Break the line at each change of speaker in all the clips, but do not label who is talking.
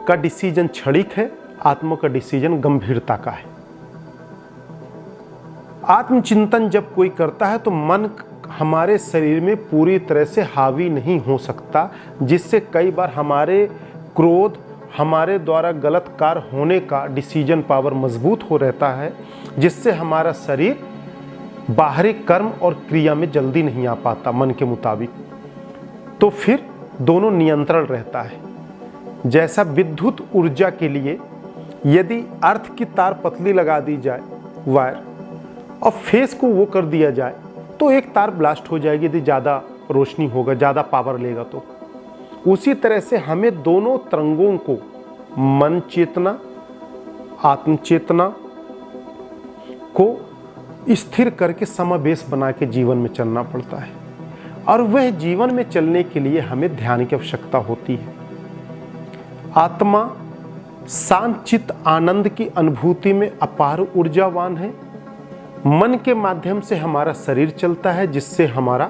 का डिसीजन क्षणिक है, आत्मा का डिसीजन गंभीरता का है। आत्मचिंतन जब कोई करता है तो मन हमारे शरीर में पूरी तरह से हावी नहीं हो सकता, जिससे कई बार हमारे क्रोध, हमारे द्वारा गलत कार्य होने का डिसीजन पावर मजबूत हो रहता है, जिससे हमारा शरीर बाहरी कर्म और क्रिया में जल्दी नहीं आ पाता मन के मुताबिक। तो फिर दोनों नियंत्रण रहता है। जैसा विद्युत ऊर्जा के लिए यदि अर्थ की तार पतली लगा दी जाए वायर और फेस को वो कर दिया जाए तो एक तार ब्लास्ट हो जाएगी यदि ज़्यादा रोशनी होगा, ज़्यादा पावर लेगा तो। उसी तरह से हमें दोनों तरंगों को, मन चेतना, आत्म चेतना को स्थिर करके समावेश बना के जीवन में चलना पड़ता है। और वह जीवन में चलने के लिए हमें ध्यान की आवश्यकता होती है। आत्मा शांत चित्त आनंद की अनुभूति में अपार ऊर्जावान है। मन के माध्यम से हमारा शरीर चलता है, जिससे हमारा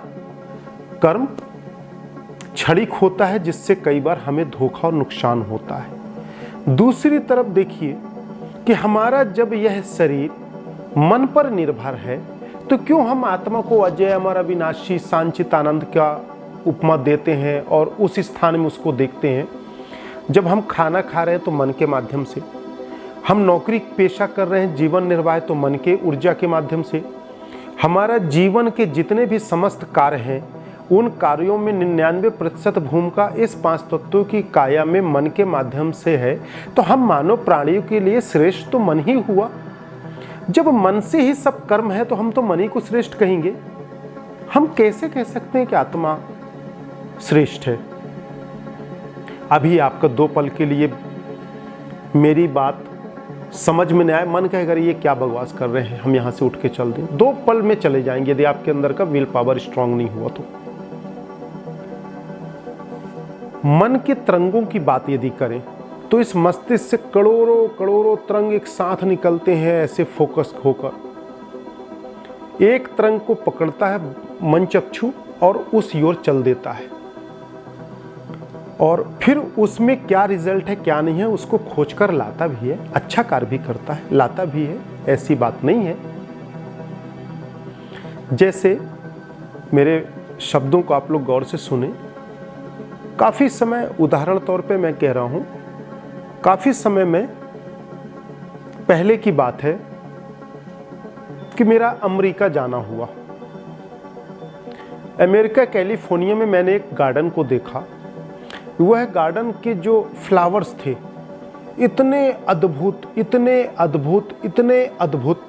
कर्म क्षणिक होता है, जिससे कई बार हमें धोखा और नुकसान होता है। दूसरी तरफ देखिए कि हमारा जब यह शरीर मन पर निर्भर है तो क्यों हम आत्मा को अजय, अमर, अविनाशी, शांत आनंद का उपमा देते हैं और उस स्थान में उसको देखते हैं। जब हम खाना खा रहे हैं तो मन के माध्यम से, हम नौकरी पेशा कर रहे हैं, जीवन निर्वाह तो मन के ऊर्जा के माध्यम से। हमारा जीवन के जितने भी समस्त कार्य हैं उन कार्यों में 99% भूमिका इस 5 तत्वों की काया में मन के माध्यम से है। तो हम मानव प्राणियों के लिए श्रेष्ठ तो मन ही हुआ। जब मन से ही सब कर्म है तो हम तो मन ही को श्रेष्ठ कहेंगे। हम कैसे कह सकते हैं कि आत्मा श्रेष्ठ है? अभी आपका 2 पल के लिए मेरी बात समझ में नहीं आए, मन कहेगा ये क्या बकवास कर रहे हैं, हम यहां से उठ के चल दें। 2 पल में चले जाएंगे यदि आपके अंदर का विल पावर स्ट्रांग नहीं हुआ तो। मन के तरंगों की बात यदि करें तो इस मस्तिष्क से करोड़ों करोड़ों तरंग एक साथ निकलते हैं, ऐसे फोकस होकर। एक तरंग को पकड़ता है मन चक्षु और उस ओर चल देता है, और फिर उसमें क्या रिजल्ट है क्या नहीं है उसको खोज कर लाता भी है, अच्छा कार्य भी करता है, लाता भी है, ऐसी बात नहीं है। जैसे मेरे शब्दों को आप लोग गौर से सुने। काफी समय, उदाहरण तौर पे मैं कह रहा हूं, काफी समय में पहले की बात है कि मेरा अमेरिका जाना हुआ। अमेरिका कैलिफोर्निया में मैंने एक गार्डन को देखा। वह गार्डन के जो फ्लावर्स थे इतने अद्भुत, इतने अद्भुत, इतने अद्भुत,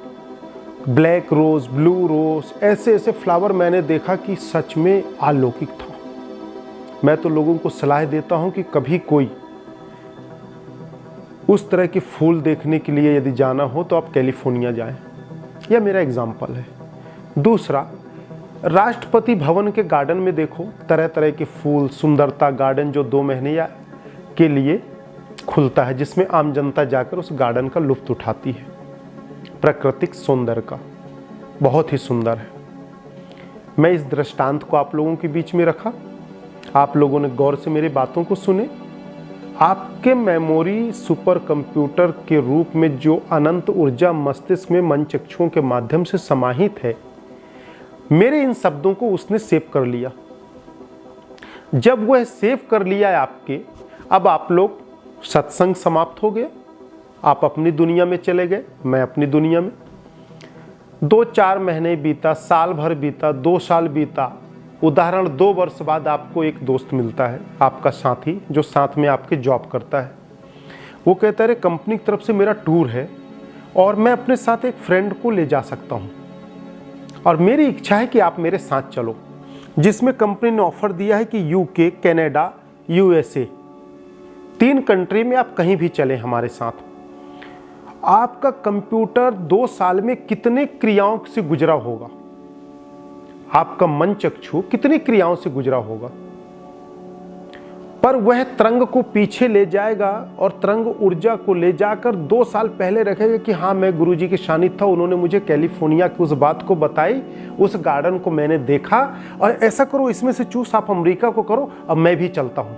ब्लैक रोज, ब्लू रोज, ऐसे ऐसे फ्लावर मैंने देखा कि सच में अलौकिक था। मैं तो लोगों को सलाह देता हूं कि कभी कोई उस तरह के फूल देखने के लिए यदि जाना हो तो आप कैलिफोर्निया जाएं। यह मेरा एग्जाम्पल है। दूसरा, राष्ट्रपति भवन के गार्डन में देखो तरह तरह के फूल, सुंदरता गार्डन जो 2 महीने या के लिए खुलता है, जिसमें आम जनता जाकर उस गार्डन का लुत्फ उठाती है। प्राकृतिक सौंदर्य का बहुत ही सुंदर है। मैं इस दृष्टांत को आप लोगों के बीच में रखा, आप लोगों ने गौर से मेरी बातों को सुने। आपके मेमोरी सुपर कंप्यूटर के रूप में जो अनंत ऊर्जा मस्तिष्क में मन चक्षुओं के माध्यम से समाहित है, मेरे इन शब्दों को उसने सेव कर लिया। जब वह सेव कर लिया है आपके, अब आप लोग, सत्संग समाप्त हो गया, आप अपनी दुनिया में चले गए, मैं अपनी दुनिया में। 2-4 महीने बीता, साल भर बीता, 2 साल बीता। उदाहरण 2 वर्ष बाद आपको एक दोस्त मिलता है, आपका साथी, जो साथ में आपके जॉब करता है। वो कहता है कंपनी की तरफ से मेरा टूर है और मैं अपने साथ एक फ्रेंड को ले जा सकता हूँ और मेरी इच्छा है कि आप मेरे साथ चलो, जिसमें कंपनी ने ऑफर दिया है कि यूके, कनाडा, यूएसए, 3 कंट्री में आप कहीं भी चलें हमारे साथ। आपका कंप्यूटर 2 साल में कितने क्रियाओं से गुजरा होगा, आपका मन चक्षु कितनी क्रियाओं से गुजरा होगा, पर वह तरंग को पीछे ले जाएगा और तरंग ऊर्जा को ले जाकर 2 साल पहले रखेगा कि हाँ, मैं गुरुजी के सानिध्य था, उन्होंने मुझे कैलिफोर्निया की उस बात को बताई, उस गार्डन को मैंने देखा, और ऐसा करो, इसमें से चूस आप अमेरिका को करो, अब मैं भी चलता हूं।